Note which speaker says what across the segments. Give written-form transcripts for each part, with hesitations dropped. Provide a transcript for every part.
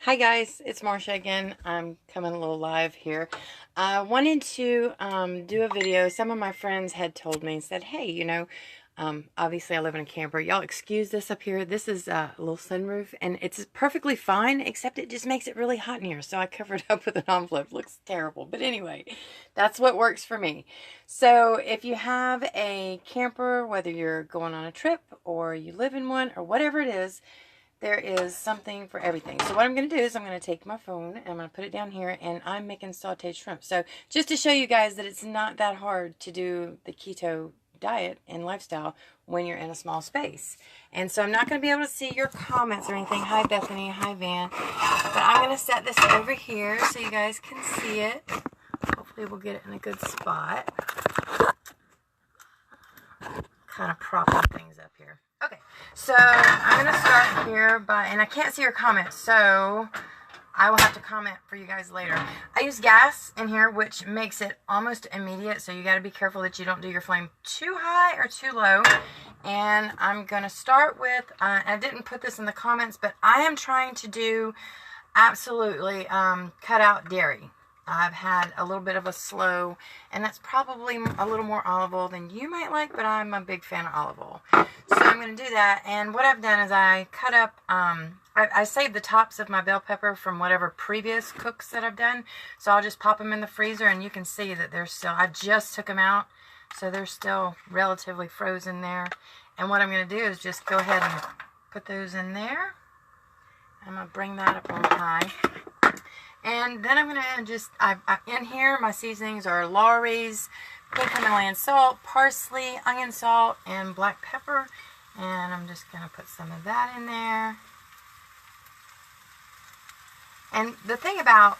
Speaker 1: Hi guys, it's Marcia again. I'm coming a little live here. I wanted to do a video. Some of my friends had told me, said, hey, obviously I live in a camper. Y'all excuse this up here. This is a little sunroof and it's perfectly fine, except it just makes it really hot in here. So I covered up with an envelope. It looks terrible. But anyway, that's what works for me. So if you have a camper, whether you're going on a trip or you live in one or whatever it is, there is something for everything. So what I'm going to do is I'm going to take my phone and I'm going to put it down here, and I'm making sauteed shrimp. So just to show you guys that it's not that hard to do the keto diet and lifestyle when you're in a small space. And so I'm not going to be able to see your comments or anything. Hi Bethany, hi Van. But I'm going to set this over here so you guys can see it. Hopefully we'll get it in a good spot. Kind of propping things up here. Okay, so I'm going to start here by, and I can't see your comments, so I will have to comment for you guys later. I use gas in here, which makes it almost immediate, so you got to be careful that you don't do your flame too high or too low. And I'm going to start with, I didn't put this in the comments, but I am trying to do absolutely cut out dairy. I've had a little bit of a slow, and that's probably a little more olive oil than you might like, but I'm a big fan of olive oil. So I'm going to do that, and what I've done is I cut up, I saved the tops of my bell pepper from whatever previous cooks that I've done, so I'll just pop them in the freezer, and you can see that they're still, I just took them out, so they're still relatively frozen there. And what I'm going to do is just go ahead and put those in there. I'm going to bring that up on high. And then I'm going to just, in here, my seasonings are Laury's, pink Himalayan salt, parsley, onion salt, and black pepper. And I'm just going to put some of that in there. And the thing about,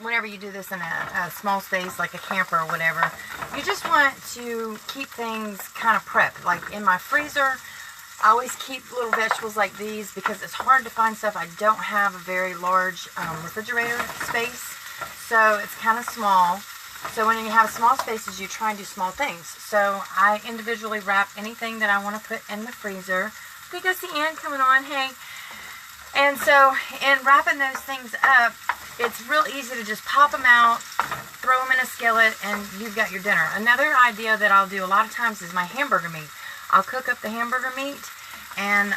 Speaker 1: whenever you do this in a small space, like a camper or whatever, you just want to keep things kind of prepped. Like in my freezer, I always keep little vegetables like these because it's hard to find stuff. I don't have a very large refrigerator space, so it's kind of small. So when you have small spaces, you try and do small things. So I individually wrap anything that I want to put in the freezer. I think I see Ann coming on. Hey. And so in wrapping those things up, it's real easy to just pop them out, throw them in a skillet, and you've got your dinner. Another idea that I'll do a lot of times is my hamburger meat. I'll cook up the hamburger meat, and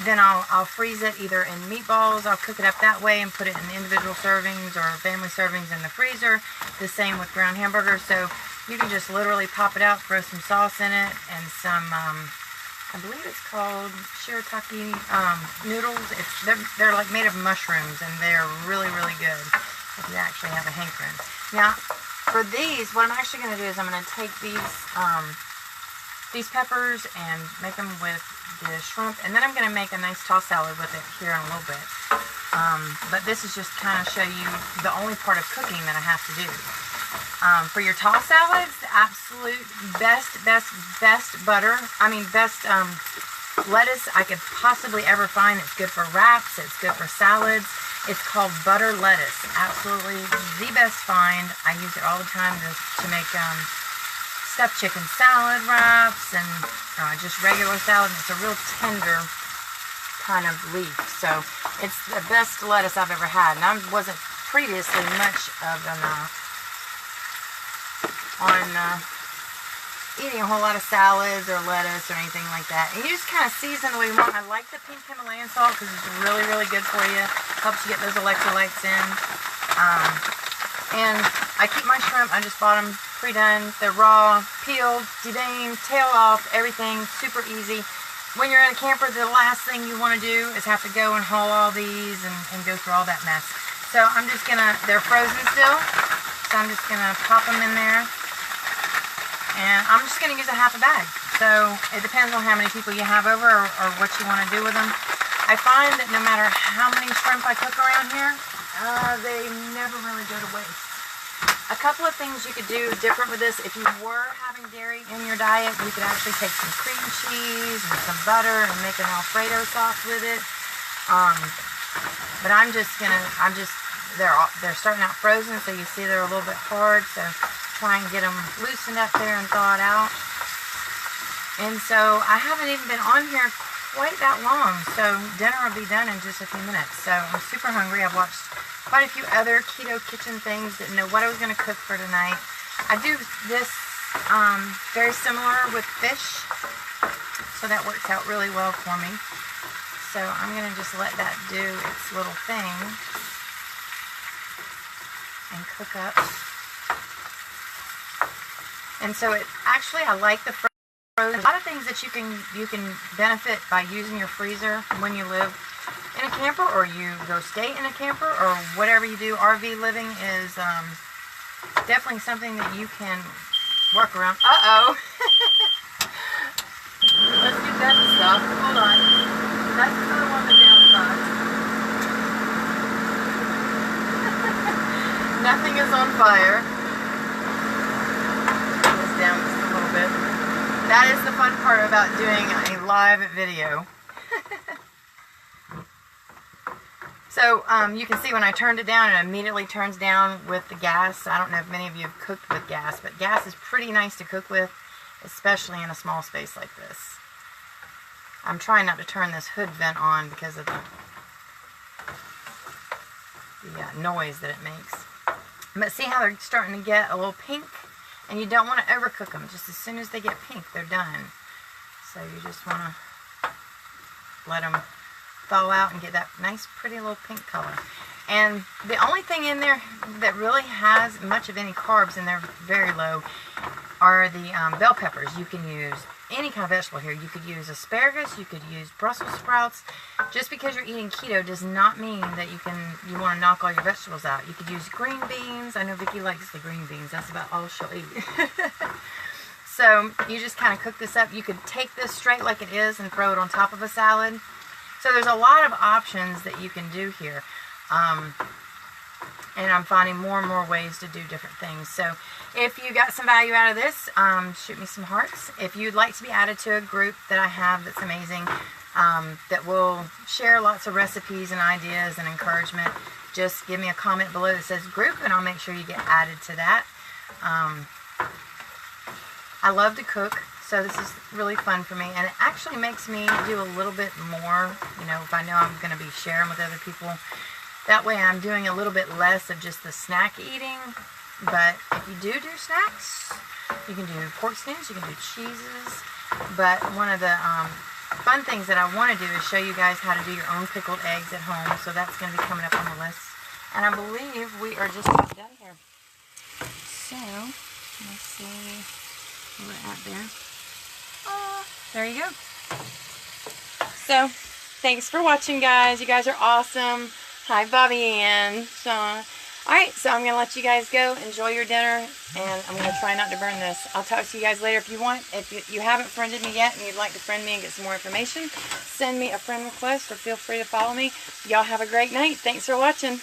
Speaker 1: then I'll freeze it either in meatballs. I'll cook it up that way and put it in individual servings or family servings in the freezer. The same with ground hamburgers. So you can just literally pop it out, throw some sauce in it, and some, I believe it's called shirataki noodles. They're like made of mushrooms, and they're really, really good if you actually have a hankering. Now, for these, what I'm actually going to do is I'm going to take these peppers and make them with the shrimp, and then I'm going to make a nice tossed salad with it here in a little bit. But this is just kind of show you the only part of cooking that I have to do. For your tossed salads, the absolute best butter, best lettuce I could possibly ever find. It's good for wraps, it's good for salads. It's called butter lettuce. Absolutely the best find. I use it all the time to make stuffed chicken salad wraps and just regular salad. And it's a real tender kind of leaf. So it's the best lettuce I've ever had. And I wasn't previously much of eating a whole lot of salads or lettuce or anything like that. And you just kind of season the way you want. I like the pink Himalayan salt because it's really, really good for you. Helps you get those electrolytes in. And I keep my shrimp. I just bought them pre-done. They're raw, peeled, deveined, tail off, everything. Super easy. When you're in a camper, the last thing you want to do is have to go and haul all these and go through all that mess. So I'm just going to, they're frozen still. So I'm just going to pop them in there. And I'm just going to use a half a bag. So it depends on how many people you have over or what you want to do with them. I find that no matter how many shrimp I cook around here, they never really go to waste. A couple of things you could do different with this. If you were having dairy in your diet, you could actually take some cream cheese and some butter and make an Alfredo sauce with it. But they're starting out frozen, so you see they're a little bit hard. So try and get them loosened up there and thawed out. And so I haven't even been on here quite that long. So dinner will be done in just a few minutes. So I'm super hungry. I've watched quite a few other keto kitchen things. Didn't know what I was going to cook for tonight. I do this very similar with fish. So that works out really well for me. So I'm going to just let that do its little thing and cook up. And so it actually, I like the frozen. A lot of things that you can benefit by using your freezer when you live in a camper, or you go stay in a camper, or whatever you do. RV living is definitely something that you can work around. Uh-oh. Let's get that to stop. Hold on. That's another one of the downsides. Nothing is on fire. Turn this down just a little bit. That is the fun part about doing a live video. So you can see when I turned it down, it immediately turns down with the gas. I don't know if many of you have cooked with gas, but gas is pretty nice to cook with, especially in a small space like this. I'm trying not to turn this hood vent on because of the noise that it makes. But see how they're starting to get a little pink? And you don't want to overcook them. Just as soon as they get pink, they're done. So you just want to let them thaw out and get that nice, pretty little pink color. And the only thing in there that really has much of any carbs, and they're very low, are the bell peppers. You can use any kind of vegetable here. You could use asparagus, you could use Brussels sprouts. Just because you're eating keto does not mean that you want to knock all your vegetables out. You could use green beans. I know Vicki likes the green beans. That's about all she'll eat. So you just kind of cook this up. You could take this straight like it is and throw it on top of a salad. So there's a lot of options that you can do here. And I'm finding more and more ways to do different things. So if you got some value out of this, shoot me some hearts. If you'd like to be added to a group that I have that's amazing, that will share lots of recipes and ideas and encouragement, just give me a comment below that says group, and I'll make sure you get added to that. I love to cook, so this is really fun for me, and it actually makes me do a little bit more, if I know I'm going to be sharing with other people. That way I'm doing a little bit less of just the snack eating. But if you do snacks, you can do pork skins, you can do cheeses. But one of the fun things that I want to do is show you guys how to do your own pickled eggs at home. So that's going to be coming up on the list. And I believe we are just about done here. So, let's see where we're at there. There you go. So, thanks for watching, guys. You guys are awesome. Hi, Bobby Ann. So, alright, so I'm going to let you guys go. Enjoy your dinner, and I'm going to try not to burn this. I'll talk to you guys later if you want. If you haven't friended me yet and you'd like to friend me and get some more information, send me a friend request or feel free to follow me. Y'all have a great night. Thanks for watching.